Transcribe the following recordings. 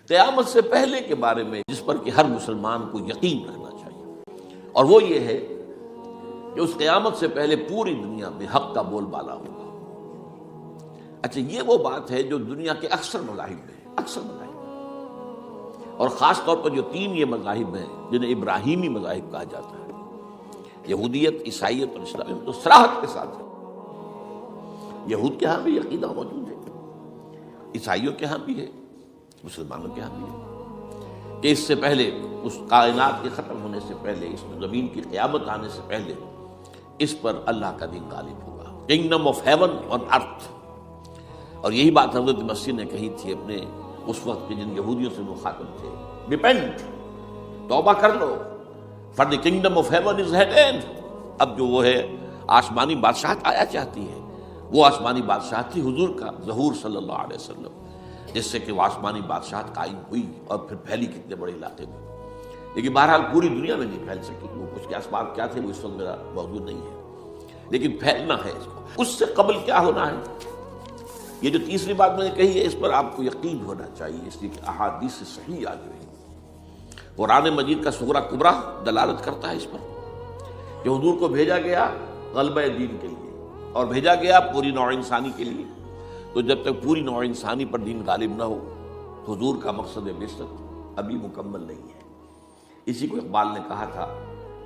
قیامت سے پہلے کے بارے میں جس پر کہ ہر مسلمان کو یقین رہنا چاہیے، اور وہ یہ ہے کہ اس قیامت سے پہلے پوری دنیا میں حق کا بول بالا ہوگا۔ اچھا، یہ وہ بات ہے جو دنیا کے اکثر مذاہب میں ہے، اکثر مذاہب میں، اور خاص طور پر جو تین یہ مذاہب ہیں جنہیں ابراہیمی مذاہب کہا جاتا ہے، یہودیت، عیسائیت اور اسلام، تو صراحت کے ساتھ ہے۔ یہود کے ہاں بھی عقیدہ موجود ہے، عیسائیوں کے ہاں بھی ہے، مسلمانوں کے ہاں بھی ہے، کہ اس سے پہلے، اس کائنات کے ختم ہونے سے پہلے، اس زمین کی قیامت آنے سے پہلے اس پر اللہ کا دین غالب ہوگا، کنگڈم آف ہیون آن ارتھ۔ اور یہی بات حضرت مسیح نے کہی تھی اپنے اس وقت کے جن یہودیوں سے مخاطب تھے، ریپینٹ، توبہ کر لو، for the kingdom of heaven is at hand. اب جو وہ ہے آسمانی بادشاہت آیا چاہتی ہے، وہ آسمانی بادشاہت تھی حضور کا ظہور صلی اللہ علیہ وسلم، جس سے کہ وہ آسمانی بادشاہت قائم ہوئی اور پھر پھیلی کتنے بڑے علاقے میں، لیکن بہرحال پوری دنیا میں نہیں پھیل سکی۔ وہ اس کے اسباب کیا تھے وہ اس وقت میرا موضوع نہیں ہے، لیکن پھیلنا ہے اس کو۔ اس سے قبل کیا ہونا ہے، یہ جو تیسری بات میں نے کہی ہے، اس پر آپ کو یقین ہونا چاہیے، اس لیے کہ احادیث صحیح آ گئی۔ قرآن مجید کا سغرا کبرا دلالت کرتا ہے اس پر کہ حضور کو بھیجا گیا غلبہ دین کے لیے، اور بھیجا گیا پوری نوع انسانی کے لیے۔ تو جب تک پوری نوع انسانی پر دین غالب نہ ہو، حضور کا مقصد بعثت ابھی مکمل نہیں ہے۔ اسی کو اقبال نے کہا تھا،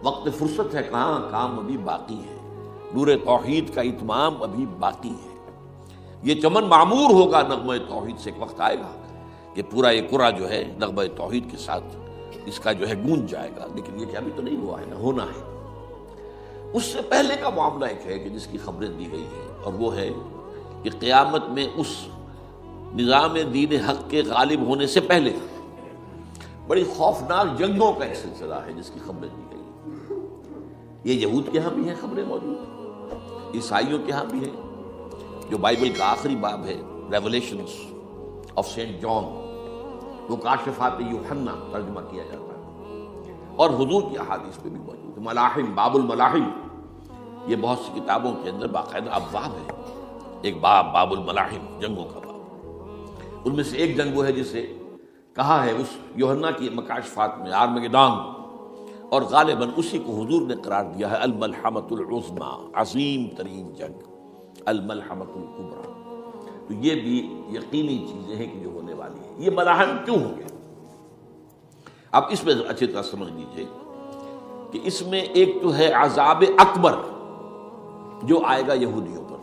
وقت فرصت ہے کہاں، کام ابھی باقی ہے، نور توحید کا اتمام ابھی باقی ہے۔ یہ چمن معمور ہوگا نغمہ توحید سے، ایک وقت آئے گا کہ پورا یہ قرہ جو ہے نغمہ توحید کے ساتھ اس کا جو ہے گونج جائے گا، لیکن یہ کہ ابھی تو نہیں ہوا ہے، نہ ہونا ہے۔ اس سے پہلے کا معاملہ ایک ہے کہ جس کی خبریں دی گئی ہیں، اور وہ ہے کہ قیامت میں اس نظام دین حق کے غالب ہونے سے پہلے بڑی خوفناک جنگوں کا ایک سلسلہ ہے جس کی خبریں دی گئی۔ یہ یہود کے ہاں بھی ہیں خبریں موجود، عیسائیوں کے ہاں بھی ہیں، جو بائبل کا آخری باب ہے، ریولیشنز آف سینٹ جان، وہ کاشفات یوحنا ترجمہ کیا جاتا ہے، اور حضور کی احادیث میں بھی موجود ہے۔ ملاحم، باب الملاحم، یہ بہت سی کتابوں کے اندر باقاعدہ ابواب ہے، ایک باب، باب الملاحم، جنگوں کا باب۔ ان میں سے ایک جنگ وہ ہے جسے کہا ہے اس یوحنا کی مکاشفات میں آرمگدان، اور غالباً اسی کو حضور نے قرار دیا ہے الملحمۃ العظمیٰ، عظیم ترین جنگ، الملحمۃ الکبریٰ۔ تو یہ بھی یقینی چیزیں ہیں کہ جو ہونے والی ہیں۔ یہ ملاحم کیوں ہوں گے؟ اب اس میں اچھی طرح سمجھ لیجیے کہ اس میں ایک تو ہے عذاب اکبر جو آئے گا یہودیوں پر،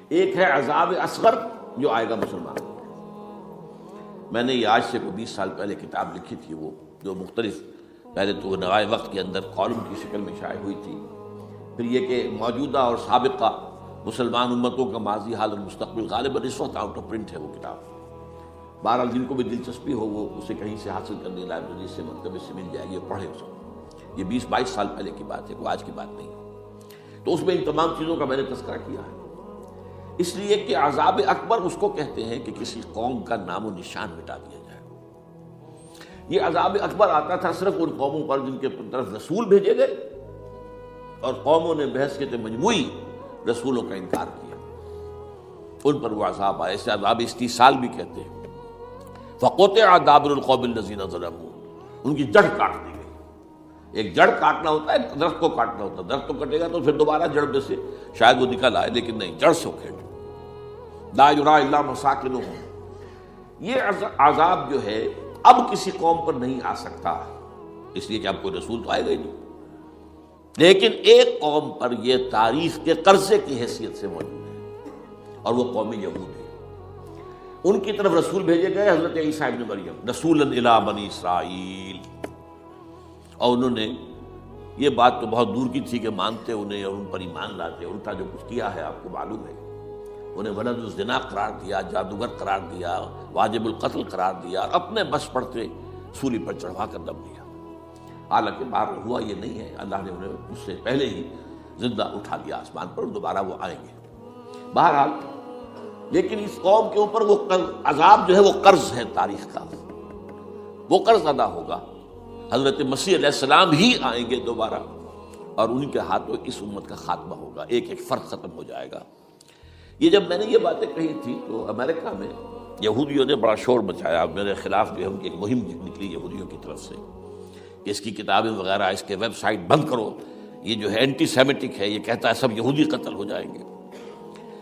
ایک ہے عذاب اصغر جو آئے گا مسلمانوں پر۔ میں نے یہ آج سے 20 سال پہلے کتاب لکھی تھی، وہ جو مختلف، پہلے تو نوائے وقت کے اندر کالم کی شکل میں شائع ہوئی تھی، پھر یہ کہ موجودہ اور سابقہ مسلمان امتوں کا ماضی، حال اور مستقبل، غالباً اس وقت آؤٹ آف پرنٹ ہے وہ کتاب۔ بہرحال جن کو بھی دلچسپی ہو وہ اسے کہیں سے حاصل کرنے، لائبریری سے، مکتبے سے مل جائے گی اور پڑھے اس کو۔ یہ 20-22 سال پہلے کی بات ہے، وہ آج کی بات نہیں۔ تو اس میں ان تمام چیزوں کا میں نے تذکرہ کیا ہے، اس لیے کہ عذاب اکبر اس کو کہتے ہیں کہ کسی قوم کا نام و نشان مٹا دیا جائے۔ یہ عذاب اکبر آتا تھا صرف ان قوموں پر جن کے طرف رسول بھیجے گئے اور قوموں نے بحیثیت مجموعی رسولوں کا انکار کیا، ان پر وہ عذاب آئے، اسے عذاب استیصال بھی کہتے ہیں۔ فَقُطِعَ دَابِرُ الْقَوْمِ الَّذِينَ ظَلَمُوا، ان کی جڑ کاٹ دی گئی۔ ایک جڑ کاٹنا ہوتا ہے، درخت کو کاٹنا ہوتا ہے، درخت تو کٹے گا تو پھر دوبارہ جڑ میں سے شاید وہ نکل آئے، لیکن نہیں، جڑ سے اکھیڑ۔ لَا يُرَىٰ إِلَّا مَسَاكِنُهُمْ، یہ عذاب جو ہے اب کسی قوم پر نہیں آ سکتا، اس لیے کہ اب کوئی رسول تو آئے گا ہی نہیں، لیکن ایک قوم پر یہ تاریخ کے قرضے کی حیثیت سے موجود ہے، اور وہ قوم یہود ہے۔ ان کی طرف رسول بھیجے گئے حضرت عیسیٰ ابن مریم، رسولا الی بنی اسرائیل، اور انہوں نے یہ بات تو بہت دور کی تھی کہ مانتے انہیں اور ان پر ایمان لاتے، الٹا جو کچھ کیا ہے آپ کو معلوم ہے، انہیں ولد الزنا قرار دیا، جادوگر قرار دیا، واجب القتل قرار دیا، اور اپنے بس پڑتے سولی پر چڑھوا کر دم دیا۔ حالانکہ باہر ہوا یہ نہیں ہے، اللہ نے انہیں اس سے پہلے ہی زندہ اٹھا لیا آسمان پر، اور دوبارہ وہ آئیں گے بہرحال۔ لیکن اس قوم کے اوپر وہ عذاب جو ہے وہ قرض ہے تاریخ کا، وہ قرض ادا ہوگا۔ حضرت مسیح علیہ السلام ہی آئیں گے دوبارہ، اور ان کے ہاتھوں اس امت کا خاتمہ ہوگا، ایک ایک فرد ختم ہو جائے گا۔ یہ جب میں نے یہ باتیں کہی تھی تو امریکہ میں یہودیوں نے بڑا شور مچایا میرے خلاف، جو ہے ان کی ایک مہم نکلی یہودیوں کی طرف سے کہ اس کی کتابیں وغیرہ، اس کے ویب سائٹ بند کرو، یہ جو ہے اینٹی سیمیٹک ہے، یہ کہتا ہے سب یہودی قتل ہو جائیں گے۔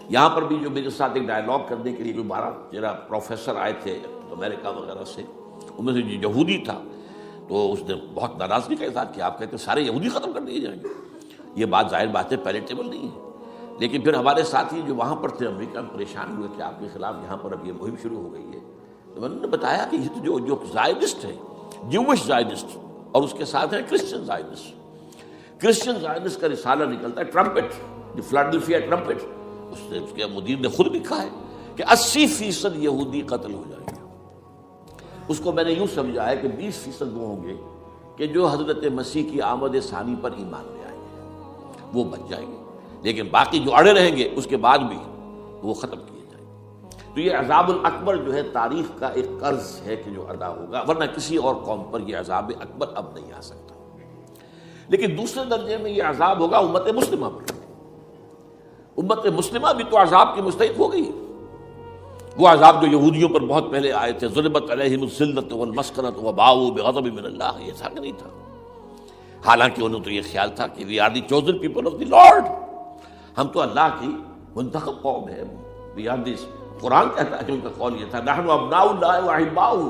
یہاں پر بھی جو میرے ساتھ ایک ڈائلاگ کرنے کے لیے کوئی 12-13 پروفیسر آئے تھے امریکہ وغیرہ سے، ان میں سے جو یہودی تھا تو اس نے بہت ناراضگی کا اظہار کیا، آپ کہتے ہیں سارے یہودی ختم کر دیے جائیں گے، یہ بات ظاہر بات ہے پیلیٹیبل نہیں ہے۔ لیکن پھر ہمارے ساتھی جو وہاں پر تھے امریکہ میں پریشان ہوئے کہ آپ کے خلاف یہاں پر اب یہ مہم شروع ہو گئی ہے، تو میں نے بتایا کہ یہ تو جو زائنسٹ ہے، جوش زائنسٹ، اور اس کے ساتھ ہے کرسچن زائنسٹ۔ کرسچن زائنسٹ کا رسالہ نکلتا ہے ٹرمپٹ، جو فلاڈلفیا ٹرمپٹ، اس کے مدیر نے خود لکھا ہے کہ 80% یہودی قتل ہو جائیں گے۔ اس کو میں نے یوں سمجھا ہے کہ 20% وہ ہوں گے کہ جو حضرت مسیح کی آمد ثانی پر ایمان لے آئیں گے، وہ بچ جائیں گے، لیکن باقی جو اڑے رہیں گے اس کے بعد بھی وہ ختم کیے جائیں گے۔ تو یہ عذاب الاکبر جو ہے تاریخ کا ایک قرض ہے کہ جو ادا ہوگا، ورنہ کسی اور قوم پر یہ عذاب اکبر اب نہیں آ سکتا۔ لیکن دوسرے درجے میں یہ عذاب ہوگا امت مسلمہ پر۔ امت مسلمہ بھی تو عذاب کی مستحق ہو گئی۔ وہ عذاب جو یہودیوں پر بہت پہلے آئے تھے، ضربت علیہم الذلۃ والمسکنۃ وباؤوا بغضب من اللہ، یہ ایسا نہیں تھا۔ حالانکہ انہوں تو یہ خیال تھا کہ we are the chosen people of the Lord, ہم تو اللہ کی منتخب قوم ہے، وی آر دی، قرآن کہتا ہے کہ ان کا قول یہ تھا نحن ابناء اللہ واحباؤہ،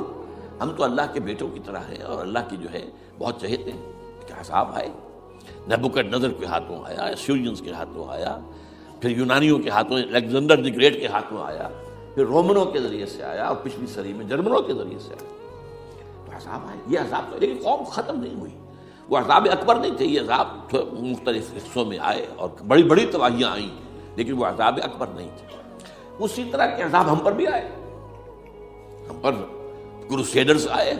ہم تو اللہ کے بیٹوں کی طرح ہیں اور اللہ کی جو ہے بہت چہیتے ہیں۔ کہ عذاب آئے، نبوکڈنیزر کے ہاتھوں آیا، اسیرینز کے ہاتھوں آیا، پھر یونانیوں کے ہاتھوں، الیگزینڈر دی گریٹ کے ہاتھوں آیا، پھر رومنوں کے ذریعے سے آیا، اور پچھلی صدی میں جرمنوں کے ذریعے سے آیا۔ تو عذاب آئے، یہ عذاب تو، لیکن قوم ختم نہیں ہوئی۔ وہ عذاب اکبر نہیں تھے، یہ عذاب مختلف حصوں میں آئے اور بڑی بڑی تباہیاں آئیں، لیکن وہ عذاب اکبر نہیں تھے۔ اسی طرح کے عذاب ہم پر بھی آئے، ہم پر کروسیڈرز آئے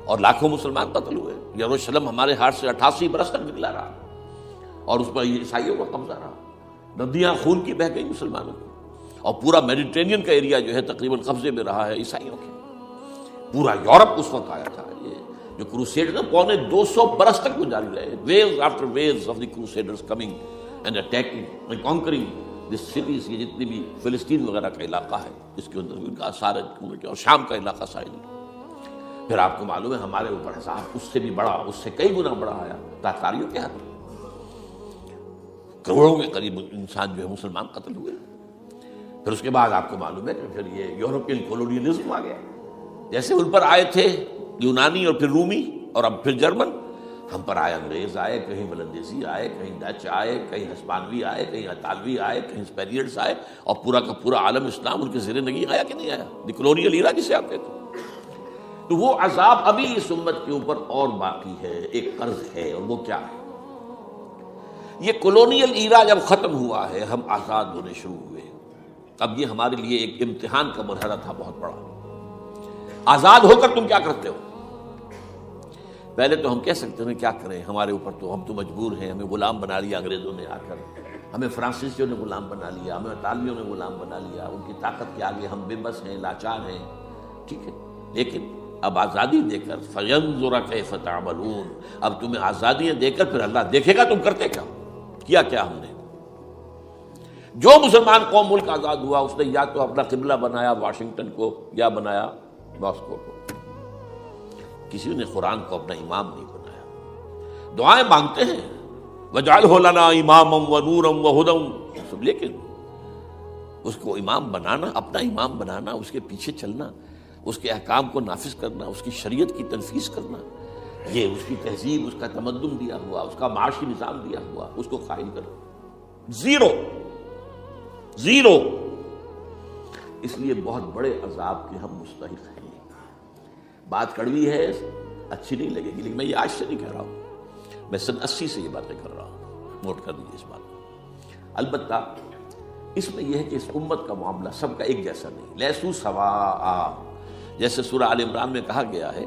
اور لاکھوں مسلمان قتل ہوئے۔ یروشلم ہمارے ہاتھ سے 88 برس تک نکلا رہا اور اس پر عیسائیوں کا قبضہ رہا، ندیاں خون کی بہہ گئی مسلمانوں کی، اور پورا میڈیٹرینین کا ایریا جو ہے تقریباً قبضے میں رہا ہے عیسائیوں کے۔ پورا یورپ اس وقت آیا تھا۔ یہ جو کروسیڈر 250 برس تک وہ جاری رہے، waves after waves of the crusaders coming and attacking and conquering this cities. یہ جتنی بھی فلسطین وغیرہ کا علاقہ ہے اس کے اندر ان کا آثار ہے، اور شام کا علاقہ ساحل۔ پھر آپ کو معلوم ہے ہمارے اوپر عذاب اس سے بھی بڑا، اس سے کئی گنا بڑا آیا تاتاریوں کے ہاتھ، کروڑوں کے قریب انسان جو ہے مسلمان قتل ہوئے۔ پھر اس کے بعد آپ کو معلوم ہے کہ پھر یہ یورپین کولونیلزم آ گیا، جیسے ان پر آئے تھے یونانی اور پھر رومی اور اب پھر جرمن، ہم پر آئے انگریز آئے، کہیں بلندیزی آئے، کہیں ڈچ آئے، کہیں ہسپانوی آئے، کہیں اطالوی آئے، کہیں اسپینیئرز آئے، اور پورا کا پورا عالم اسلام ان کے زیر نگین آیا کہ نہیں آیا؟ دی کولونیل ایرا جسے آپ کہتے ہیں۔ تو وہ عذاب ابھی اس امت کے اوپر اور باقی ہے، ایک قرض ہے، اور وہ کیا ہے؟ یہ کولونیل ایرا جب ختم ہوا ہے، ہم آزاد ہونے شروع ہوئے، اب یہ ہمارے لیے ایک امتحان کا مرحلہ تھا بہت بڑا۔ آزاد ہو کر تم کیا کرتے ہو؟ پہلے تو ہم کہہ سکتے ہیں کیا کریں، ہمارے اوپر تو، ہم تو مجبور ہیں، ہمیں غلام بنا لیا انگریزوں نے آ کر، ہمیں فرانسیسیوں نے غلام بنا لیا، ہمیں اطالویوں نے غلام بنا لیا، ان کی طاقت کے آگے ہم بے بس ہیں، لاچار ہیں، ٹھیک ہے۔ لیکن اب آزادی دے کر فَيَنظُرَ كَيْفَ تَعْمَلُونَ، اب تمہیں آزادیاں دے کر پھر اللہ دیکھے گا تم کرتے کیا کیا ہم نے۔ جو مسلمان قوم ملک آزاد ہوا اس نے یا تو اپنا قبلہ بنایا واشنگٹن کو یا بنایا ماسکو کو، کسی نے قرآن کو اپنا امام نہیں بنایا۔ دعائیں مانگتے ہیں وَاجْعَلْهُ لَنَا إِمَامًا وَنُورًا وَهُدًى، لیکن اس کو امام بنانا، اپنا امام بنانا، اس کے پیچھے چلنا، اس کے احکام کو نافذ کرنا، اس کی شریعت کی تنفیذ کرنا، یہ اس کی تہذیب، اس کا تمدن دیا ہوا، اس کا معاشی نظام دیا ہوا، اس کو قائم کرنا، زیرو۔ اس لیے بہت بڑے عذاب کے ہم مستحق ہیں۔ بات کڑوی ہے، اچھی نہیں لگے گی، لیکن میں یہ آج سے نہیں کہہ رہا ہوں، میں سن 80 سے یہ باتیں کر رہا ہوں، نوٹ کر دیجیے اس بات کو۔ البتہ اس میں یہ ہے کہ اس امت کا معاملہ سب کا ایک جیسا نہیں، لیسو سواء، جیسے سورہ آل عمران میں کہا گیا ہے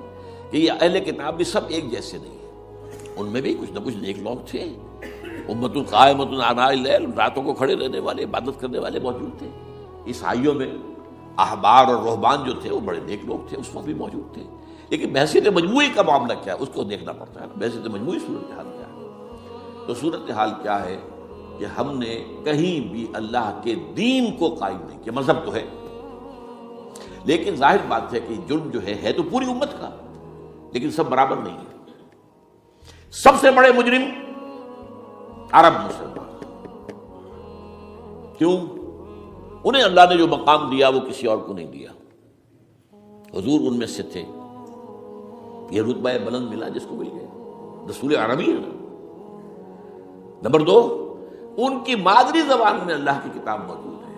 کہ یہ اہل کتاب بھی سب ایک جیسے نہیں ہیں، ان میں بھی کچھ نہ کچھ نیک لوگ تھے، امت قائمۃ آناء اللیل، راتوں کو کھڑے رہنے والے، عبادت کرنے والے موجود تھے۔ عیسائیوں میں احبار اور رہبان جو تھے وہ بڑے نیک لوگ تھے، اس وقت بھی موجود تھے، لیکن بحثیت مجموعی کا معاملہ کیا ہے اس کو دیکھنا پڑتا ہے نا، بحثیت مجموعی صورتحال کیا ہے۔ تو صورتحال کیا ہے کہ ہم نے کہیں بھی اللہ کے دین کو قائم نہیں کیا، مذہب تو ہے لیکن ظاہر بات ہے کہ جرم جو ہے تو پوری امت کا، لیکن سب برابر نہیں ہے۔ سب سے بڑے مجرم عرب مسلمان، کیوں؟ انہیں اللہ نے جو مقام دیا وہ کسی اور کو نہیں دیا، حضور ان میں سے تھے، یہ رتبہ بلند ملا جس کو مل گیا، رسول عربی ہے نا۔ نمبر 2، ان کی مادری زبان میں اللہ کی کتاب موجود ہے،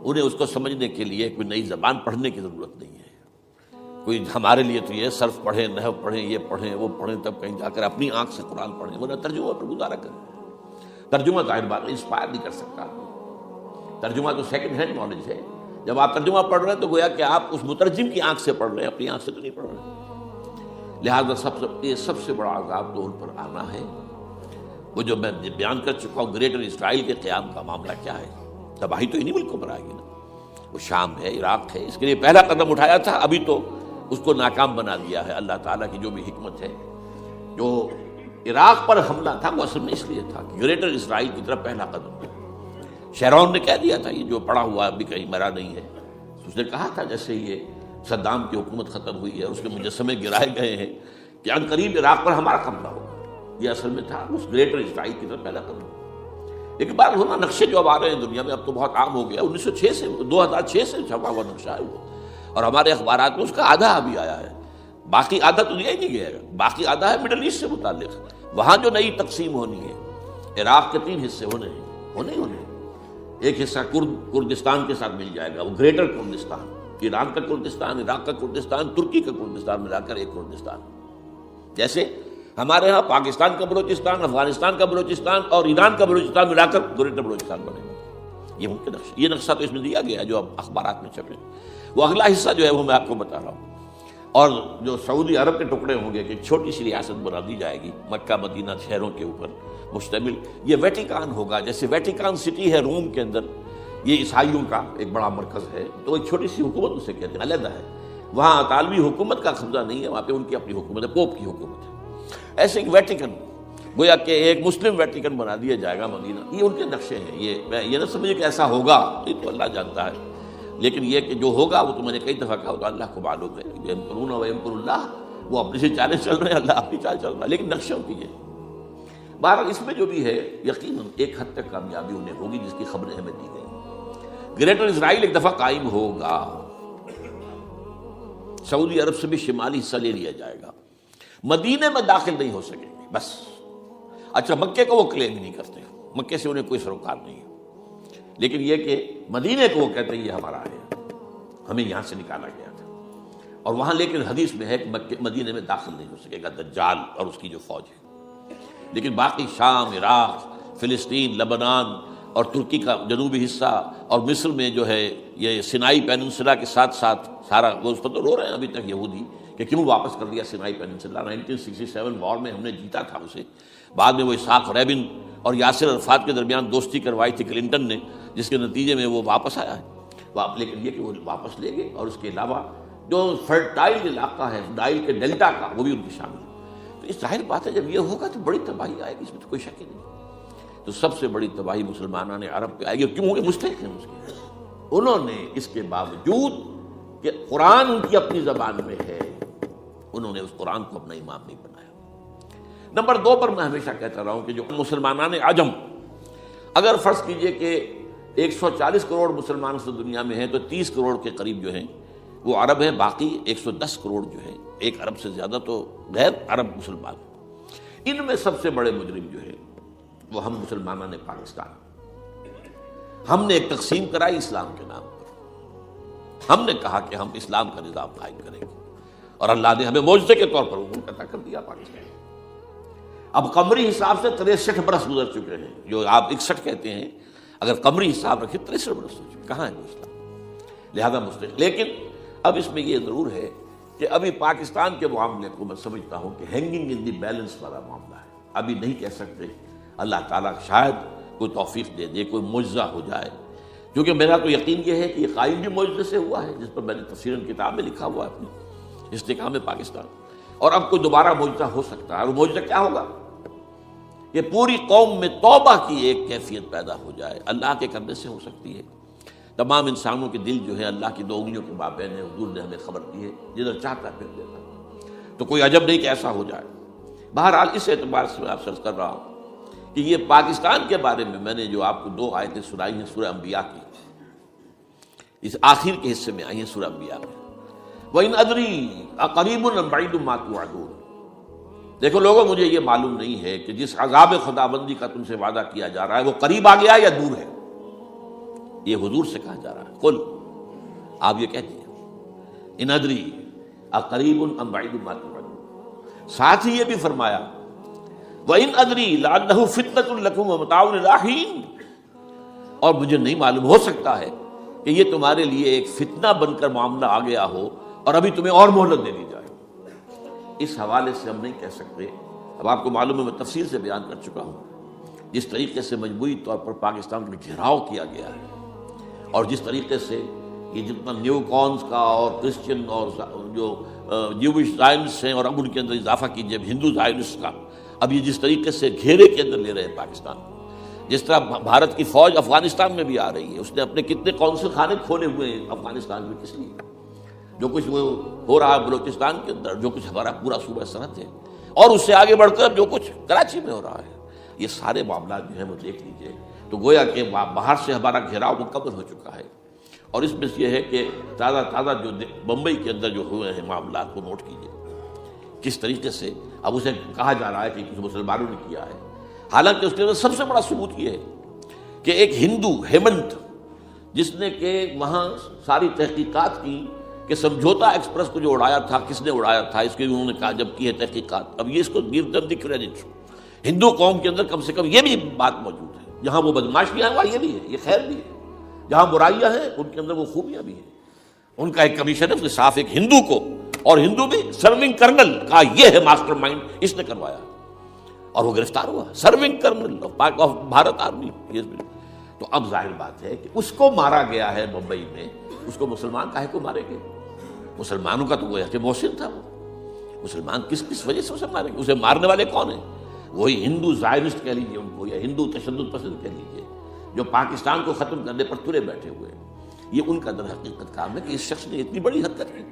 انہیں اس کو سمجھنے کے لیے کوئی نئی زبان پڑھنے کی ضرورت نہیں ہے۔ کوئی ہمارے لیے تو یہ صرف پڑھیں، نحو پڑھیں، یہ پڑھیں، وہ پڑھیں، تب کہیں جا کر اپنی آنکھ سے قرآن پڑھیں، ورنہ ترجمہ پر گزارا کریں۔ ترجمہ ظاہر بات انسپائر نہیں کر سکتا، ترجمہ تو سیکنڈ ہینڈ نالج ہے۔ جب آپ ترجمہ پڑھ رہے ہیں تو گویا کہ آپ اس مترجم کی آنکھ سے پڑھ رہے ہیں، اپنی آنکھ سے تو نہیں پڑھ رہے۔ لہٰذا سب سے بڑا عذاب تو ان پر آنا ہے۔ وہ جو میں بیان کر چکا ہوں، گریٹر اسرائیل کے قیام کا معاملہ کیا ہے، تباہی تو انہی ملکوں پر آئے گی نا۔ وہ شام ہے، عراق ہے، اس کے لیے پہلا قدم اٹھایا تھا، ابھی تو اس کو ناکام بنا دیا ہے۔ اللہ تعالیٰ کی جو بھی حکمت ہے، جو عراق پر حملہ تھا وہ اصل میں اس لیے تھا کہ گریٹر اسرائیل کی طرف پہلا قدم تھا۔ شیرون نے کہہ دیا تھا یہ جو پڑا ہوا ابھی کہیں مرا نہیں ہے، اس نے کہا تھا جیسے یہ صدام کی حکومت ختم ہوئی ہے، اس کے مجسمے گرائے گئے ہیں کہ ان قریب عراق پر ہمارا قبضہ ہوگا۔ یہ اصل میں تھا اس گریٹر اسرائیل کی طرف پہلا قدم۔ ایک بار ہونا نقشے جو اب آ رہے ہیں دنیا میں، اب تو بہت عام ہو گیا، 1906 سے 2006 سے چھپا ہوا نقشہ ہے وہ، اور ہمارے اخبارات میں اس کا آدھا ابھی آیا ہے، باقی آدھا تو دیا ہی نہیں گیا ہے، باقی آدھا ہے مڈل ایسٹ سے متعلق۔ وہاں جو نئی تقسیم ہونی ہے، عراق کے 3 حصے ہونے ہیں۔ ایک حصہ کردستان کے ساتھ مل جائے گا، وہ گریٹر کردستان، ایران کا کردستان، عراق کا کردستان، ترکی کا کردستان ملا کر ایک کردستان۔ جیسے ہمارے ہاں پاکستان کا بلوچستان، افغانستان کا بلوچستان اور ایران کا بلوچستان ملا کر گریٹر بلوچستان بنے گا۔ یہ ممکن نقشہ، یہ نقشہ تو اس میں دیا گیا ہے جو اب اخبارات میں چھپے۔ وہ اگلا حصہ جو ہے وہ میں آپ کو بتا رہا ہوں، اور جو سعودی عرب کے ٹکڑے ہوں گے کہ ایک چھوٹی سی ریاست بنا دی جائے گی مکہ مدینہ شہروں کے اوپر مشتمل، یہ ویٹیکان ہوگا۔ جیسے ویٹیکان سٹی ہے روم کے اندر، یہ عیسائیوں کا ایک بڑا مرکز ہے، تو ایک چھوٹی سی حکومت اسے کہتے ہیں، علیحدہ ہے، وہاں اطالوی حکومت کا قبضہ نہیں ہے، وہاں پہ ان کی اپنی حکومت ہے، پوپ کی حکومت ہے۔ ایسے ایک ویٹیکن، گویا کہ ایک مسلم ویٹیکن بنا دیا جائے گا مدینہ۔ یہ ان کے نقشے ہیں، یہ نہ سمجھے کہ ایسا ہوگا، یہ تو اللہ جانتا ہے، لیکن یہ کہ جو ہوگا وہ تو میں نے کئی دفعہ کہا، تو اللہ کو معلوم ہے۔ یمکرون ویمکر اللہ، وہ اپنی سے چالیں چل رہے ہیں، اللہ اپنی چال چل رہا ہے، لیکن نقشوں کی ہے۔ بہرحال اس میں جو بھی ہے یقیناً ایک حد تک کامیابی انہیں ہوگی جس کی خبریں ہمیں دی گئی۔ گریٹر اسرائیل ایک دفعہ قائم ہوگا، سعودی عرب سے بھی شمالی حصہ لے لیا جائے گا، مدینے میں داخل نہیں ہو سکیں گے بس۔ اچھا، مکے کو وہ کلیم نہیں کرتے، مکے سے انہیں کوئی سروکار نہیں ہے، لیکن یہ کہ مدینے کو وہ کہتے ہیں یہ ہمارا ہے، ہمیں یہاں سے نکالا گیا تھا، اور وہاں لیکن حدیث میں ہے کہ مدینے میں داخل نہیں ہو سکے گا دجال اور اس کی جو فوج ہے، لیکن باقی شام، عراق، فلسطین، لبنان اور ترکی کا جنوبی حصہ اور مصر میں جو ہے یہ سینائی پیننسلا کے ساتھ ساتھ سارا، وہ اس پر تو رو رہے ہیں ابھی تک یہودی کہ کیوں واپس کر دیا سینائی پیننسلا۔ 1967 وار میں ہم نے جیتا تھا اسے، بعد میں وہ اسحاق ریبن اور یاسر عرفات کے درمیان دوستی کروائی تھی کلنٹن نے، جس کے نتیجے میں وہ واپس آیا ہے۔ لیکن یہ کہ وہ واپس لے گئے، اور اس کے علاوہ جو فرٹائل علاقہ ہے نائل کے ڈیلٹا کا، وہ بھی ان کی شامل ہے۔ تو اس ظاہر بات ہے جب یہ ہوگا تو بڑی تباہی آئے گی، اس میں تو کوئی شک ہی نہیں۔ تو سب سے بڑی تباہی مسلمانان عرب پہ آئے گی، کیوں؟ کہ مستحق ہیں اس کے، انہوں نے اس کے باوجود کہ قرآن ان کی اپنی زبان میں ہے، انہوں نے اس قرآن کو اپنا امام نہیں بنایا۔ نمبر 2 پر میں ہمیشہ کہتا رہا ہوں کہ جو مسلمانان عجم، اگر فرض کیجئے کہ 140 کروڑ مسلمان اس دنیا میں ہیں تو 30 کروڑ کے قریب جو ہیں وہ عرب ہیں، باقی 110 کروڑ جو ہیں، 1 ارب سے زیادہ تو غیر عرب مسلمان۔ ان میں سب سے بڑے مجرم جو ہیں وہ ہم مسلمانوں نے پاکستان، ہم نے ایک تقسیم کرائی اسلام کے نام پر، ہم نے کہا کہ ہم اسلام کا نظام قائم کریں گے، اور اللہ نے ہمیں معجزے کے طور پر حکم عطا کر دیا پاکستان۔ اب قمری حساب سے 63 برس گزر چکے ہیں، جو آپ 61 کہتے ہیں، اگر قمری حساب رکھیں 63 برس ہو چکے، کہاں ہے وہ اسلام؟ لہذا مستحق۔ لیکن اب اس میں یہ ضرور ہے کہ ابھی پاکستان کے معاملے کو میں سمجھتا ہوں کہ ہینگنگ ان دی بیلنس والا معاملہ ہے، ابھی نہیں کہہ سکتے۔ اللہ تعالیٰ شاید کوئی توفیق دے دے، کوئی معجزہ ہو جائے، کیونکہ میرا تو یقین یہ ہے کہ یہ قائم بھی معجزے سے ہوا ہے، جس پر میں نے تفسیراً کتاب میں لکھا ہوا ہے اپنی استحکام پاکستان، اور اب کوئی دوبارہ معجزہ ہو سکتا ہے۔ اور معجزہ کیا ہوگا؟ کہ پوری قوم میں توبہ کی ایک کیفیت پیدا ہو جائے، اللہ کے کرنے سے ہو سکتی ہے۔ تمام انسانوں کے دل جو ہے اللہ کی 2 انگلیوں کے مابین ہے، حضور نے ہمیں خبر دی ہے، جدھر چاہتا ہے پھر دیتا ہے، تو کوئی عجب نہیں کہ ایسا ہو جائے۔ بہرحال اس اعتبار سے میں آپ سے عرض کر رہا ہوں کہ یہ پاکستان کے بارے میں نے جو آپ کو 2 آیتیں سنائی ہیں سورہ انبیاء کی، اس آخر کے حصے میں آئی ہیں سورہ انبیاء میں، وَإِنْ أَدْرِي أَقَرِيبٌ أَمْ بَعِيدٌ مَا تُوعَدُونَ۔ دیکھو لوگوں، مجھے یہ معلوم نہیں ہے کہ جس عذاب خداوندی کا تم سے وعدہ کیا جا رہا ہے وہ قریب آ گیا یا دور ہے۔ یہ حضور سے کہا جا رہا ہے، قل، آپ یہ کہہ دیجیے، ان ادری اقریب ام بعید ما توعدون۔ ساتھ ہی یہ بھی فرمایا وَإِنْ أَدْرِي لَعَلَّهُ فِتْنَةٌ لَكُمْ وَمَتَاعٌ إِلَىٰ حِينٍ، اور مجھے نہیں معلوم، ہو سکتا ہے کہ یہ تمہارے لیے ایک فتنہ بن کر معاملہ آ گیا ہو اور ابھی تمہیں اور مہلت دے دی جائے۔ اس حوالے سے ہم نہیں کہہ سکتے، اب آپ کو معلوم ہے میں تفصیل سے بیان کر چکا ہوں جس طریقے سے مجموعی طور پر پاکستان کا گھیراؤ کیا گیا ہے، اور جس طریقے سے یہ جتنا نیو کونس کا اور کرسچن اور جو جیوش زائنسٹ ہیں، اور اب ان کے اندر اضافہ کیجیے ہندو زائنسٹ کا، اب یہ جس طریقے سے گھیرے کے اندر لے رہے ہیں پاکستان کو، جس طرح بھارت کی فوج افغانستان میں بھی آ رہی ہے، اس نے اپنے کتنے قونصل خانے کھولے ہوئے ہیں افغانستان میں، کس لیے؟ جو کچھ وہ ہو رہا ہے بلوچستان کے اندر، جو کچھ ہمارا پورا صوبہ سرحد ہے، اور اس سے آگے بڑھ کر جو کچھ کراچی میں ہو رہا ہے، یہ سارے معاملات جو ہیں وہ دیکھ لیجیے تو گویا کہ باہر سے ہمارا گھیراؤ مکمل ہو چکا ہے، اور اس میں یہ ہے کہ تازہ جو بمبئی کے اندر جو ہوئے ہیں معاملات کو نوٹ کیجیے، کس طریقے سے اب اسے کہا جا رہا ہے کہ کسی مسلمانوں نے کیا ہے، حالانکہ اس کے اندر سب سے بڑا ثبوت یہ ہے کہ ایک ہندو ہیمنت، جس نے کہ وہاں ساری تحقیقات کی کہ سمجھوتا ایکسپریس کو جو اڑایا تھا کس نے اڑایا تھا، اس کے انہوں نے کہا جب کی ہے تحقیقات، اب یہ اس کو گیو دیم دی کریڈٹ، ہندو قوم کے اندر کم سے کم یہ بھی بات موجود ہے، جہاں وہ بدماشیاں ہیں وہاں یہ بھی ہے، یہ خیر بھی ہے، جہاں برائیاں ہیں ان کے اندر وہ خوبیاں بھی ہیں۔ ان کا ایک کمیشن ہے، اس نے صاف ایک ہندو کو، اور ہندو بھی سرونگ کرنل کا یہ ہے ماسٹر مائنڈ، اس نے کروایا اور وہ گرفتار ہوا، serving kernel of Bharat army. تو اب ظاہر بات ہے کہ اس کو مارا گیا ہے ممبئی میں، اس کو مسلمان کاہے کو مارے گئے؟ مسلمانوں کا تو وہ کہ محسن تھا، وہ مسلمان کس وجہ سے اسے مارے گئے؟ اسے مارنے والے کون ہیں؟ وہی ہندو زائنسٹ کہہ لیجیے ان کو، یا ہندو تشدد پسند کہہ لیجیے، جو پاکستان کو ختم کرنے پر تلے بیٹھے ہوئے ہیں۔ یہ ان کا در حقیقت کام ہے کہ اس شخص نے اتنی بڑی حرکت کی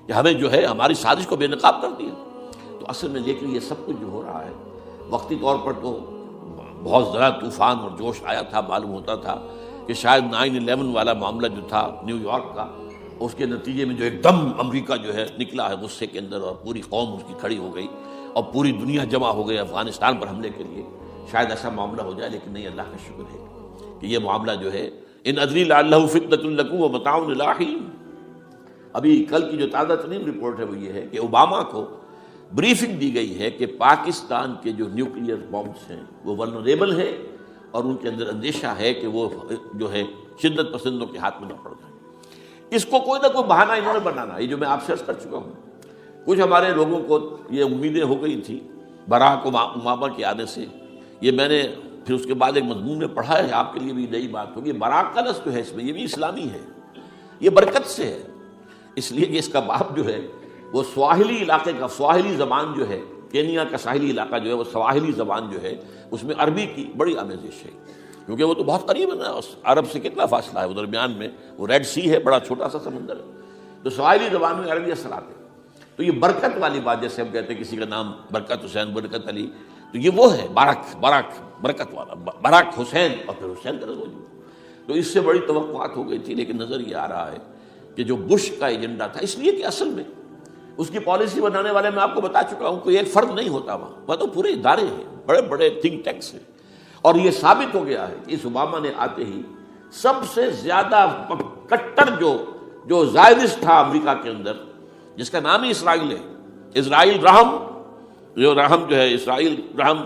کہ ہمیں جو ہے ہماری سازش کو بے نقاب کر دیا۔ تو اصل میں لیکن یہ سب کچھ جو ہو رہا ہے وقتی طور پر تو بہت زیادہ طوفان اور جوش آیا تھا، معلوم ہوتا تھا کہ شاید 9/11 والا معاملہ جو تھا نیو یارک کا، اس کے نتیجے میں جو ایک دم امریکہ جو ہے نکلا ہے غصے کے اندر، اور پوری قوم اس کی کھڑی ہو گئی اور پوری دنیا جمع ہو گئی افغانستان پر حملے کے لیے، شاید ایسا معاملہ ہو جائے، لیکن نہیں، اللہ کا شکر ہے کہ یہ معاملہ جو ہے ان ادری لعلہ فتنۃ لکم ومتاع الی حین۔ ابھی کل کی جو تازہ ترین رپورٹ ہے وہ یہ ہے کہ اوباما کو بریفنگ دی گئی ہے کہ پاکستان کے جو نیوکلیئر بامز ہیں وہ ولنریبل ہیں، اور ان کے اندر اندیشہ ہے کہ وہ جو ہے شدت پسندوں کے ہاتھ میں نہ پڑ جائیں۔ اس کو کوئی نہ کوئی بہانہ انہوں نے بنانا، یہ جو میں آپ سے عرض کر چکا ہوں۔ کچھ ہمارے لوگوں کو یہ امیدیں ہو گئی تھی براک اوباما کے آنے سے، یہ میں نے پھر اس کے بعد ایک مضمون میں پڑھا ہے، آپ کے لیے بھی نئی بات ہوگی۔ براک کا لفظ جو ہے اس میں یہ بھی اسلامی ہے، یہ برکت سے ہے، اس لیے کہ اس کا باپ جو ہے وہ سواحلی علاقے کا، سواحلی زبان جو ہے، کینیا کا ساحلی علاقہ جو ہے وہ سواحلی زبان جو ہے اس میں عربی کی بڑی آمیزش ہے، کیونکہ وہ تو بہت قریب ہے نا، عرب سے کتنا فاصلہ ہے، وہ درمیان میں وہ ریڈ سی ہے، بڑا چھوٹا سا سمندر ہے، تو سواحلی زبان میں عربی اثرات ہیں۔ تو یہ برکت والی بات، جیسے ہم کہتے ہیں کسی کا نام برکت حسین، برکت علی، تو یہ وہ ہے براک برکت والا، براک حسین، اور پھر حسین کا نظر۔ تو اس سے بڑی توقعات ہو گئی تھی، لیکن نظر یہ آ رہا ہے کہ جو بش کا ایجنڈا تھا، اس لیے کہ اصل میں اس کی پالیسی بنانے والے میں آپ کو بتا چکا ہوں، کوئی ایک فرد نہیں ہوتا وہاں تو پورے ادارے ہیں، بڑے بڑے تھنک ٹینکس ہیں، اور یہ ثابت ہو گیا ہے کہ اس اوباما نے آتے ہی سب سے زیادہ کٹر جو زائنسٹ تھا امریکہ کے اندر، جس کا نام ہی اسرائیل ہے، اسرائیل رحم جو ہے، اسرائیل رحم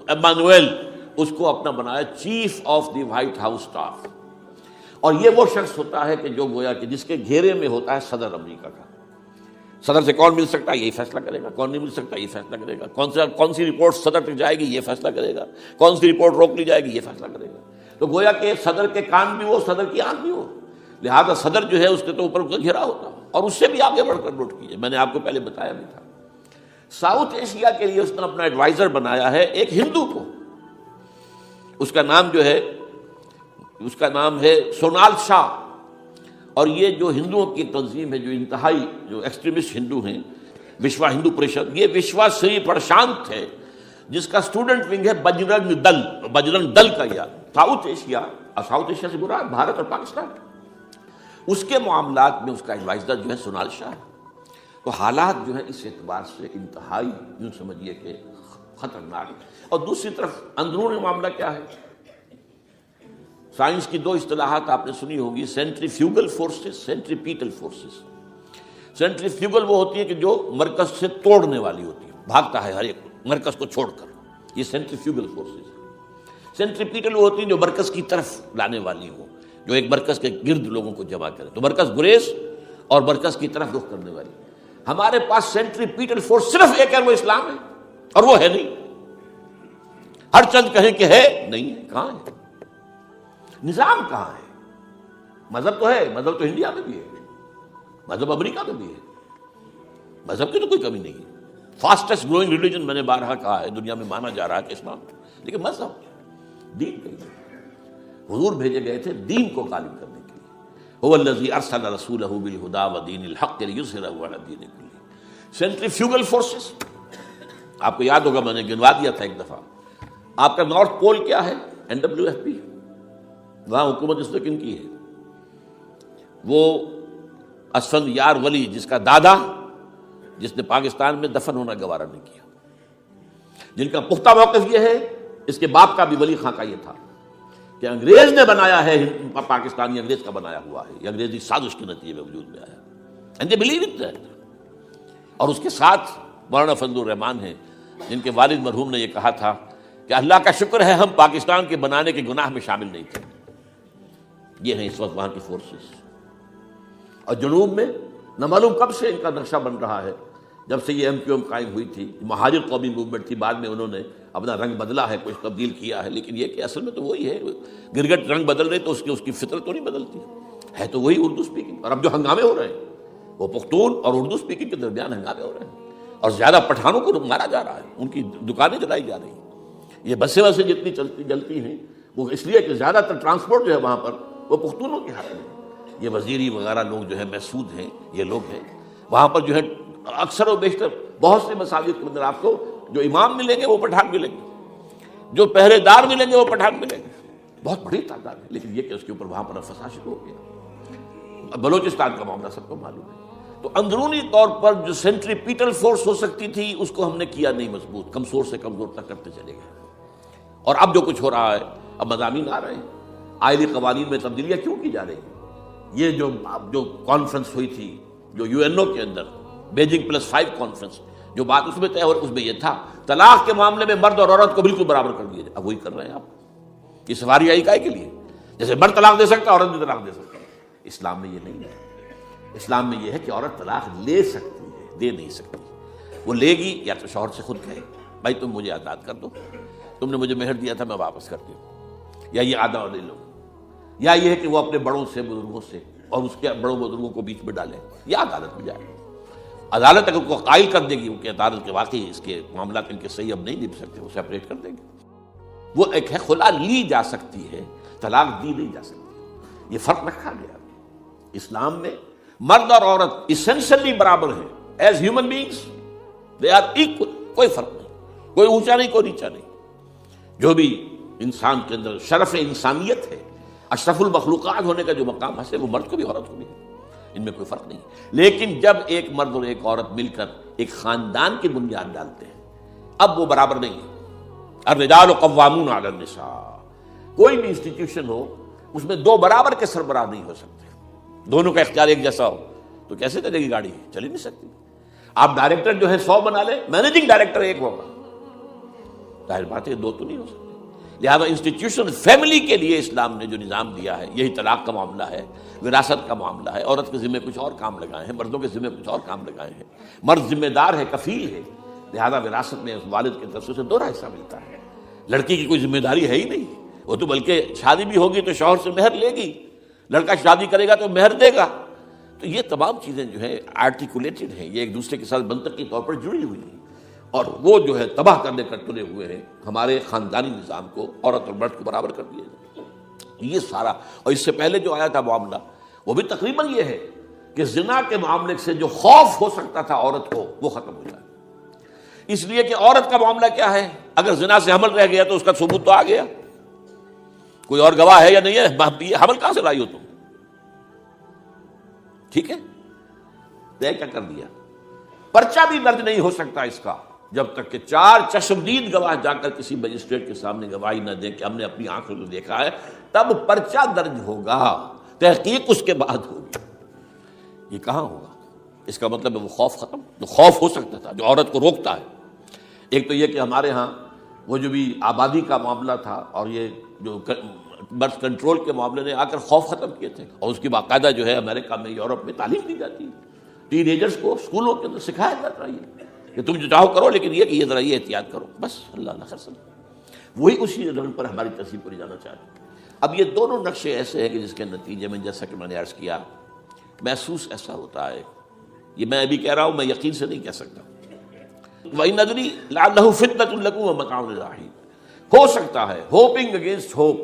ایمانویل، اس کو اپنا بنایا chief of the white house staff, اور یہ وہ شخص ہوتا ہے کہ جو گویا کہ جس کے گھیرے میں ہوتا ہے صدر امریکہ کا۔ صدر سے کون مل سکتا ہے یہی فیصلہ کرے گا، کون نہیں مل سکتا یہ فیصلہ کرے گا، کون سی رپورٹ صدر تک جائے گی یہ فیصلہ کرے گا، کون سی رپورٹ روک لی جائے گی یہ فیصلہ کرے گا۔ تو گویا کہ صدر کے کان بھی ہو، صدر کی آنکھ بھی ہو، لہذا صدر جو ہے اس کے تو اوپر کا گھیرا ہوتا ہے، اور اس سے بھی آگے بڑھ کر نوٹ کیجیے، میں نے آپ کو پہلے بتایا بھی تھا، ساؤتھ ایشیا کے لیے اس نے اپنا ایڈوائزر بنایا ہے ایک ہندو کو، اس کا نام ہے سونال شاہ، اور یہ جو ہندوؤں کی تنظیم ہے، جو انتہائی جو ایکسٹریمسٹ ہندو ہیں، وشوا ہندو پریشد، یہ وشوا سری پرشانت ہے جس کا اسٹوڈنٹ ونگ ہے بجرنگ دل کا، یا ساؤتھ ایشیا، اور ساؤتھ ایشیا سے مراد بھارت اور پاکستان، اس کے معاملات میں اس کا ایڈوائزر جو ہے سونال شاہ ہے۔ تو حالات جو ہے اس اعتبار سے انتہائی یوں سمجھیے کہ خطرناک۔ اور دوسری طرف اندرون معاملہ کیا ہے؟ سائنس کی دو اصطلاحات آپ نے سنی ہوگی، centrifugal forces, centripetal forces. Centrifugal وہ ہوتی ہے کہ جو مرکز سے توڑنے والی ہوتی ہے، بھاگتا ہے ہر ایک مرکز کو چھوڑ کر، یہ سینٹریفیوگل فورسز۔ سینٹریپیٹل وہ ہوتی ہیں جو مرکز کی طرف لانے والی ہو، جو ایک مرکز کے گرد لوگوں کو جمع کرے، تو مرکز گریز اور مرکز کی طرف رخ کرنے والی۔ ہمارے پاس سینٹریپیٹل فورس صرف ایک ہے، وہ اسلام ہے، اور وہ ہے نہیں۔ ہر چند کہیں کہ ہے، نہیں ہے، کہاں ہے؟ نظام کہاں ہے؟ مذہب تو ہے، مذہب تو انڈیا میں بھی ہے، مذہب امریکہ میں بھی ہے، مذہب کی تو کوئی کمی نہیں ہے۔ فاسٹسٹ گروئنگ ریلیجن میں نے بارہا کہا ہے، دنیا میں مانا جا رہا ہے کہ اسلام، لیکن مذہب دین کہیں۔ حضور بھیجے گئے تھے دین کو غالب کرنے کے لیے، هو الذی ارسل رسولہ بالہدی ودین الحق لیظہرہ علی الدین کلہ۔ سینٹریفیوگل فورسز آپ کو یاد ہوگا، میں نے گنوا دیا تھا ایک دفعہ۔ آپ کا نارتھ پول کیا ہے؟ NWFP، وہاں حکومت اس نے کن کی ہے؟ وہ اسفند یار ولی، جس کا دادا، جس نے پاکستان میں دفن ہونا گوارا نہیں کیا، جن کا پختہ موقف یہ ہے، اس کے باپ کا بھی ولی خان کا یہ تھا کہ انگریز نے بنایا ہے پاکستانی، انگریز کا بنایا ہوا ہے، یہ انگریزی سازش کے نتیجے میں وجود میں آیا، and they believe it that. اور اس کے ساتھ مولانا فضل الرحمان ہیں، جن کے والد مرحوم نے یہ کہا تھا کہ اللہ کا شکر ہے ہم پاکستان کے بنانے کے گناہ میں شامل نہیں تھے۔ یہ ہیں اس وقت وہاں کی فورسز۔ اور جنوب میں نہ معلوم کب سے ان کا نقشہ بن رہا ہے، جب سے یہ MQM قائم ہوئی تھی، مہاجر قومی موومنٹ تھی، بعد میں انہوں نے اپنا رنگ بدلا ہے، کچھ تبدیل کیا ہے، لیکن یہ کہ اصل میں تو وہی ہے۔ گرگٹ رنگ بدل رہے تو اس کی فطرت تو نہیں بدلتی ہے، تو وہی اردو اسپیکنگ۔ اور اب جو ہنگامے ہو رہے ہیں وہ پختون اور اردو اسپیکنگ کے درمیان ہنگامے ہو رہے ہیں، اور زیادہ پٹھانوں کو مارا جا رہا ہے، ان کی دکانیں جلائی جا رہی ہیں۔ یہ بسیں جتنی جلتی ہیں وہ اس لیے کہ زیادہ تر ٹرانسپورٹ جو ہے وہاں پر وہ پختونوں کے ہاتھ میں۔ یہ وزیری وغیرہ لوگ جو ہے محسود ہیں، یہ لوگ ہیں وہاں پر جو ہے اکثر و بیشتر بہت سے مساجد کے اندر آپ کو جو امام ملیں گے وہ پٹھان ملیں گے، جو پہرے دار ملیں گے وہ پٹھان ملیں گے، بہت بڑی تعداد ہے۔ لیکن یہ کہ اس کے اوپر وہاں پر فساد شروع ہو گیا۔ بلوچستان کا معاملہ سب کو معلوم ہے۔ تو اندرونی طور پر جو سینٹریپیٹل فورس ہو سکتی تھی اس کو ہم نے کیا نہیں مضبوط، کمزور سے کمزور تک کرتے چلے گئے۔ اور اب جو کچھ ہو رہا ہے، اب مضامین آ رہے ہیں، آئلی قوانین میں تبدیلیاں کیوں کی جا رہی ہیں؟ یہ جو کانفرنس ہوئی تھی جو UNO کے اندر، بیجنگ +5 کانفرنس، جو بات اس میں طے اور اس میں یہ تھا طلاق کے معاملے میں مرد اور عورت کو بالکل برابر کر دیا جائے۔ اب وہی کر رہے ہیں آپ، یہ سواری آئی کائے کے لیے؟ جیسے مرد طلاق دے سکتا ہے عورت بھی طلاق دے سکتا ہے۔ اسلام میں یہ نہیں ہے۔ اسلام میں یہ ہے کہ عورت طلاق لے سکتی ہے، دے نہیں سکتی۔ وہ لے گی یا تو شوہر سے خود کہے بھائی تم مجھے آزاد کر دو، تم نے مجھے مہر دیا تھا میں واپس کر دوں، یا یہ آدھا لے لو، یا یہ ہے کہ وہ اپنے بڑوں سے، بزرگوں سے، اور اس کے بڑوں بزرگوں کو بیچ میں ڈالے، یا عدالت میں جائے۔ عدالت اگر کو قائل کر دے گی کہ عدالت کے واقعی اس کے معاملات ان کے صحیح اب نہیں نبھ سکتے، وہ سیپریٹ کر دے گی۔ وہ ایک ہے خلا لی جا سکتی ہے، طلاق دی نہیں جا سکتی۔ یہ فرق رکھا گیا۔ اسلام میں مرد اور عورت اسینشلی برابر ہیں، as human beings they are equal, کوئی فرق نہیں، کوئی اونچا نہیں، کوئی نیچا نہیں۔ جو بھی انسان کے اندر شرف انسانیت ہے، اشرف المخلوقات ہونے کا جو مقام ہے، وہ مرد کو بھی عورت کو بھی ہے، ان میں کوئی فرق نہیں۔ لیکن جب ایک مرد اور ایک عورت مل کر ایک خاندان کی بنیاد ڈالتے ہیں، اب وہ برابر نہیں ہے۔ الرجال قوامون علی النساء، کوئی بھی انسٹیٹیوشن ہو اس میں دو برابر کے سربراہ نہیں ہو سکتے، دونوں کا اختیار ایک جیسا ہو تو کیسے چلے گی گاڑی؟ چل ہی نہیں سکتی۔ آپ ڈائریکٹر جو ہے 100 بنا لیں، مینیجنگ ڈائریکٹر ایک ہوگا، ظاہر بات ہے دو تو نہیں ہو سکتے۔ لہذا انسٹیٹیوشن فیملی کے لیے اسلام نے جو نظام دیا ہے، یہی طلاق کا معاملہ ہے، وراثت کا معاملہ ہے، عورت کے ذمہ کچھ اور کام لگائے ہیں، مردوں کے ذمہ کچھ اور کام لگائے ہیں۔ مرد ذمہ دار ہے، کفیل ہے، لہذا وراثت میں والد کی طرف سے دوہرا حصہ ملتا ہے۔ لڑکی کی کوئی ذمہ داری ہے ہی نہیں، وہ تو بلکہ شادی بھی ہوگی تو شوہر سے مہر لے گی، لڑکا شادی کرے گا تو مہر دے گا۔ تو یہ تمام چیزیں جو ہے آرٹیکولیٹڈ ہیں، یہ ایک دوسرے کے ساتھ منطقی طور پر جڑی ہوئی ہیں، اور وہ جو ہے تباہ کرنے کر تلے ہوئے ہیں ہمارے خاندانی نظام کو، عورت اور مرد کو برابر کر دیا۔ یہ سارا، اور اس سے پہلے جو آیا تھا معاملہ، وہ بھی تقریباً یہ ہے کہ زنا کے معاملے سے جو خوف ہو سکتا تھا عورت کو وہ ختم ہو جائے، اس لیے کہ عورت کا معاملہ کیا ہے، اگر زنا سے حمل رہ گیا تو اس کا ثبوت تو آ گیا، کوئی اور گواہ ہے یا نہیں ہے، یہ حمل کہاں سے لائی ہو تم؟ ٹھیک ہے، طے کیا کر دیا، پرچہ بھی درج نہیں ہو سکتا اس کا جب تک کہ 4 چشمدید گواہ جا کر کسی مجسٹریٹ کے سامنے گواہی نہ دیں کہ ہم نے اپنی آنکھوں سے دیکھا ہے، تب پرچہ درج ہوگا، تحقیق اس کے بعد ہوگی۔ یہ کہاں ہوگا؟ اس کا مطلب ہے وہ خوف ختم، جو خوف ہو سکتا تھا جو عورت کو روکتا ہے۔ ایک تو یہ کہ ہمارے ہاں وہ جو بھی آبادی کا معاملہ تھا اور یہ جو برتھ کنٹرول کے معاملے نے آ کر خوف ختم کیے تھے، اور اس کی باقاعدہ جو ہے امریکہ میں، یورپ میں تعلیم دی جاتی ہے، ٹین ایجرز کو اسکولوں کے اندر سکھایا جاتا ہے کہ تم جو چاہو کرو، لیکن یہ کہ یہ ذرا یہ احتیاط کرو، بس اللہ اللہ خیر سب۔ وہی اسی رنگ پر ہماری تہذیب کو لے جانا چاہتے ہیں۔ اب یہ دونوں نقشے ایسے ہیں کہ جس کے نتیجے میں، جیسا کہ میں نے عرض کیا، محسوس ایسا ہوتا ہے، یہ میں ابھی کہہ رہا ہوں، میں یقین سے نہیں کہہ سکتا، وَإِنْ أَدْرِي لَعَلَّهُ فِتْنَةٌ لَكُمْ وَمَتَاعٌ إِلَىٰ حِينٍ، ہو سکتا ہے، ہوپنگ اگینسٹ ہوپ،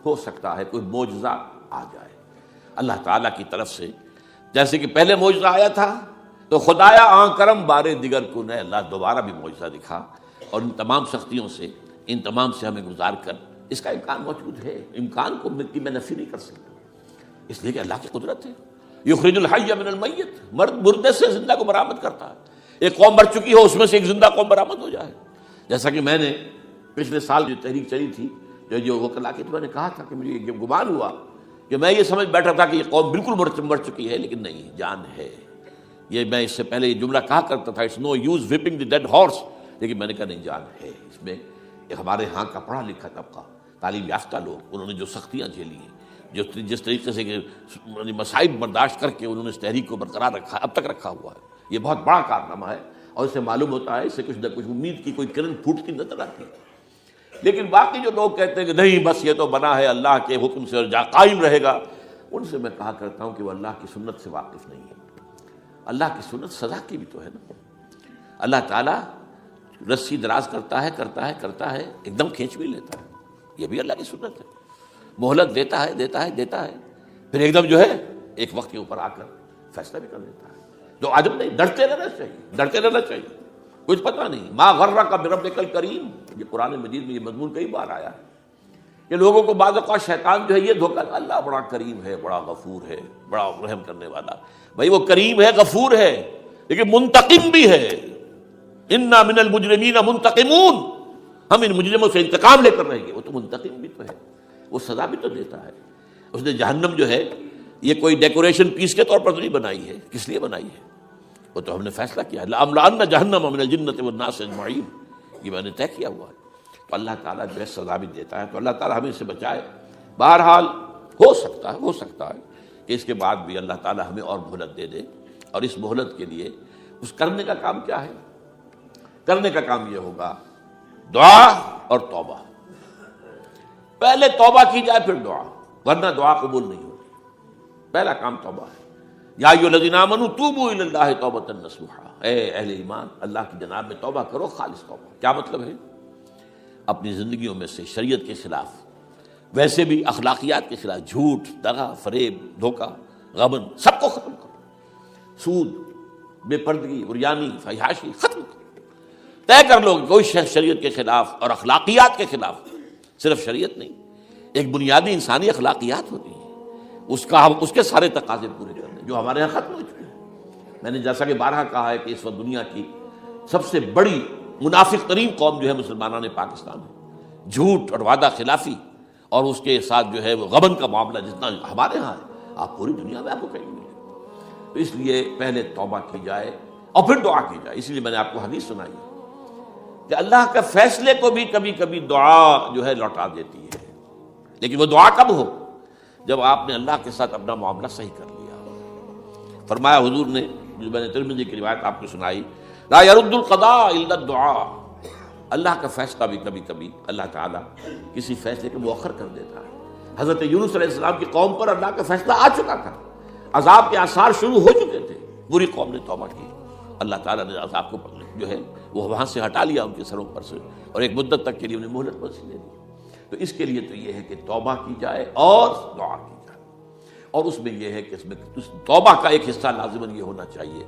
ہو سکتا ہے کوئی معجزہ آ جائے اللہ تعالیٰ کی طرف سے، جیسے کہ پہلے معجزہ آیا تھا تو خدایا آن کرم بارے دیگر کن ہے، اللہ دوبارہ بھی معجزہ دکھا، اور ان تمام سختیوں سے، ان تمام سے ہمیں گزار کر اس کا امکان موجود ہے، امکان کو میں نفی نہیں کر سکتا، اس لیے کہ اللہ کی قدرت ہے، یخرج الحی من المیت، مردے سے زندہ کو برآمد کرتا ہے، ایک قوم مر چکی ہو اس میں سے ایک زندہ قوم برآمد ہو جائے، جیسا کہ میں نے پچھلے سال جو تحریک چلی تھی، جو وکلا کی، تو میں نے کہا تھا کہ مجھے یہ گمان ہوا کہ میں یہ سمجھ بیٹھا تھا کہ یہ قوم بالکل مر چکی ہے، لیکن نہیں، جان ہے۔ یہ میں اس سے پہلے یہ جملہ کہا کرتا تھا، it's no use whipping the dead horse, لیکن میں نے کہا نہیں، جان ہے اس میں۔ ہمارے ہاں کا پڑھا لکھا طبقہ، تعلیم یافتہ لوگ، انہوں نے جو سختیاں جھیلی ہیں، جس طریقے سے کہ مصائب برداشت کر کے انہوں نے اس تحریک کو برقرار رکھا، اب تک رکھا ہوا ہے، یہ بہت بڑا کارنامہ ہے، اور اس سے معلوم ہوتا ہے، اس سے کچھ نہ کچھ امید کی کوئی کرن پھوٹتی نظر آتی ہے۔ لیکن باقی جو لوگ کہتے ہیں کہ نہیں بس یہ تو بنا ہے اللہ کے حکم سے اور قائم رہے گا، ان سے میں کہا کرتا ہوں کہ وہ اللہ کی سنت سے واقف نہیں ہے۔ اللہ کی سنت سزا کی بھی تو ہے نا، اللہ تعالیٰ رسی دراز کرتا ہے، ایک دم کھینچ بھی لیتا ہے، یہ بھی اللہ کی سنت ہے، مہلت دیتا ہے، پھر ایک دم جو ہے ایک وقت کے اوپر آ کر فیصلہ بھی کر دیتا ہے۔ تو عجب نہیں، ڈرتے رہنا چاہیے، کچھ پتہ نہیں، ما غرک بربک الکریم، یہ قرآن مجید میں یہ مضمون کئی بار آیا ہے کہ لوگوں کو بعض اوقات شیطان جو ہے یہ دھوکہ، اللہ بڑا کریم ہے، بڑا غفور ہے، بڑا رحم کرنے والا، بھائی وہ کریم ہے، غفور ہے، لیکن منتقم بھی ہے، انا من المجرمین منتقمون، ہم ان مجرموں سے انتقام لے کر رہیں گے، وہ تو منتقم بھی تو ہے، وہ سزا بھی تو دیتا ہے۔ اس نے جہنم جو ہے یہ کوئی ڈیکوریشن پیس کے طور پر نہیں بنائی ہے، کس لیے بنائی ہے؟ وہ تو ہم نے فیصلہ کیا ہے، لَأَمْلَأَنَّ جَهَنَّمَ مِنَ الْجِنَّةِ وَالنَّاسِ أَجْمَعِينَ، یہ میں نے طے کیا ہوا ہے۔ تو اللہ تعالیٰ جو ہے سزا بھی دیتا ہے، تو اللہ تعالیٰ ہمیں اس سے بچائے۔ بہرحال ہو سکتا ہے کہ اس کے بعد بھی اللہ تعالیٰ ہمیں اور مہلت دے دے، اور اس مہلت کے لیے اس کرنے کا کام کیا ہے؟ کرنے کا کام یہ ہوگا دعا اور توبہ، پہلے توبہ کی جائے پھر دعا، ورنہ دعا قبول نہیں ہوتی۔ پہلا کام توبہ ہے، یا ایھا الذین آمنوا توبوا الی اللہ توبۃ نصوحا، اے اہل ایمان اللہ کی جناب میں توبہ کرو، خالص توبہ۔ کیا مطلب ہے؟ اپنی زندگیوں میں سے شریعت کے خلاف، ویسے بھی اخلاقیات کے خلاف، جھوٹ، دغا، فریب، دھوکہ، غبن، سب کو ختم کرو، سود، بے پردگی، عریانی، فحاشی، ختم کرو، طے کر لو کوئی شخص شریعت کے خلاف اور اخلاقیات کے خلاف، صرف شریعت نہیں، ایک بنیادی انسانی اخلاقیات ہوتی ہیں، اس کے سارے تقاضے پورے کرنے جو ہمارے یہاں ختم ہو چکے ہیں۔ میں نے جیسا کہ بارہا کہا ہے کہ اس وقت دنیا کی سب سے بڑی منافق ترین قوم جو ہے مسلمانان پاکستان ہے، جھوٹ اور وعدہ خلافی، اور اس کے ساتھ جو ہے وہ غبن کا معاملہ جتنا ہمارے ہاں ہے، آپ پوری دنیا میں آپ کو کہیں گے۔ تو اس لیے پہلے توبہ کی جائے اور پھر دعا کی جائے۔ اس لیے میں نے آپ کو حدیث سنائی کہ اللہ کے فیصلے کو بھی کبھی کبھی دعا جو ہے لوٹا دیتی ہے، لیکن وہ دعا کب ہو؟ جب آپ نے اللہ کے ساتھ اپنا معاملہ صحیح کر لیا۔ فرمایا حضور نے، جو میں نے ترمذی کی روایت آپ کو سنائی، لا يرد القضاء الا الدعاء، اللہ کا فیصلہ بھی کبھی کبھی اللہ تعالیٰ کسی فیصلے کو مؤخر کر دیتا ہے۔ حضرت یونس علیہ السلام کی قوم پر اللہ کا فیصلہ آ چکا تھا، عذاب کے آثار شروع ہو چکے تھے، پوری قوم نے توبہ کی، اللہ تعالیٰ نے عذاب کو جو ہے وہ وہاں سے ہٹا لیا ان کے سروں پر سے، اور ایک مدت تک کے لیے انہیں مہلت بخش دے دی۔ تو اس کے لیے تو یہ ہے کہ توبہ کی جائے اور دعا کی جائے، اور اس میں یہ ہے کہ اس میں توبہ کا ایک حصہ لازماً یہ ہونا چاہیے